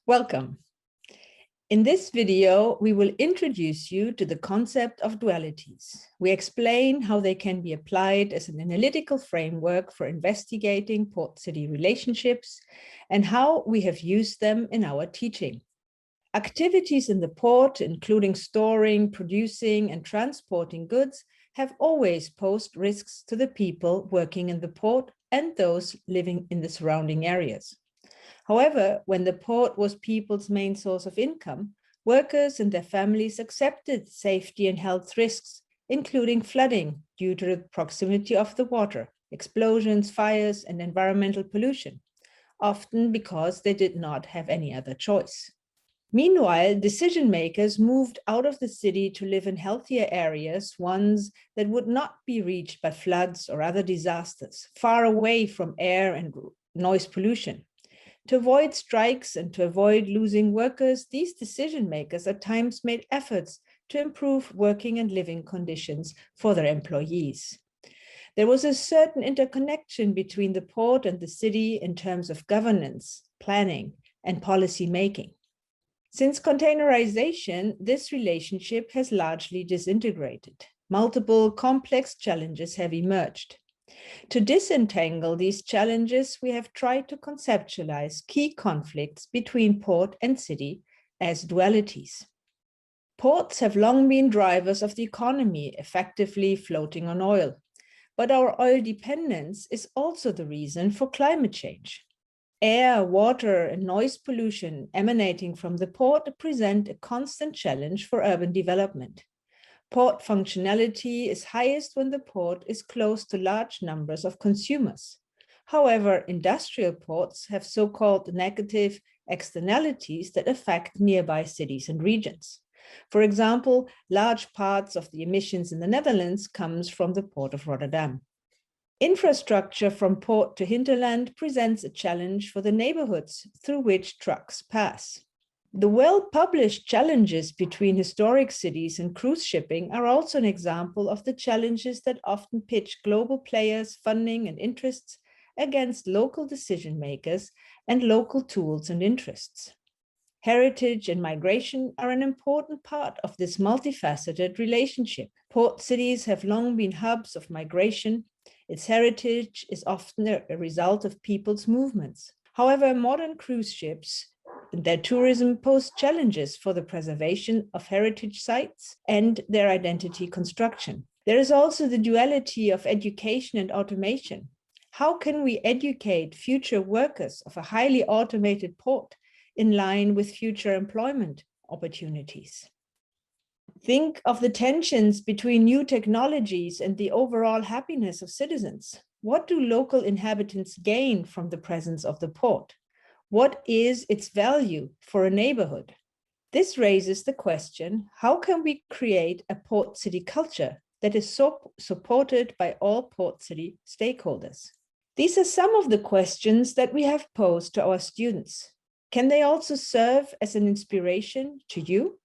Welcome. In this video, we will introduce you to the concept of dualities. We explain how they can be applied as an analytical framework for investigating port-city relationships and how we have used them in our teaching. Activities in the port, including storing, producing, and transporting goods, have always posed risks to the people working in the port and those living in the surrounding areas. However, when the port was people's main source of income, workers and their families accepted safety and health risks, including flooding due to the proximity of the water, explosions, fires, and environmental pollution, often because they did not have any other choice. Meanwhile, decision makers moved out of the city to live in healthier areas, ones that would not be reached by floods or other disasters, far away from air and noise pollution. To avoid strikes and to avoid losing workers, these decision makers at times made efforts to improve working and living conditions for their employees. There was a certain interconnection between the port and the city in terms of governance, planning, and policy making. Since containerization, this relationship has largely disintegrated. Multiple complex challenges have emerged. To disentangle these challenges, we have tried to conceptualize key conflicts between port and city as dualities. Ports have long been drivers of the economy, effectively floating on oil. But our oil dependence is also the reason for climate change. Air, water, and noise pollution emanating from the port present a constant challenge for urban development. Port functionality is highest when the port is close to large numbers of consumers. However, industrial ports have so-called negative externalities that affect nearby cities and regions. For example, large parts of the emissions in the Netherlands comes from the port of Rotterdam. Infrastructure from port to hinterland presents a challenge for the neighborhoods through which trucks pass. The well-published challenges between historic cities and cruise shipping are also an example of the challenges that often pitch global players, funding, and interests against local decision makers and local tools and interests. Heritage and migration are an important part of this multifaceted relationship. Port cities have long been hubs of migration. Its heritage is often a result of people's movements. However, modern cruise ships and their tourism pose challenges for the preservation of heritage sites and their identity construction. There is also the duality of education and automation. How can we educate future workers of a highly automated port in line with future employment opportunities? Think of the tensions between new technologies and the overall happiness of citizens. What do local inhabitants gain from the presence of the port? What is its value for a neighborhood? This raises the question, how can we create a port city culture that is supported by all port city stakeholders? These are some of the questions that we have posed to our students. Can they also serve as an inspiration to you?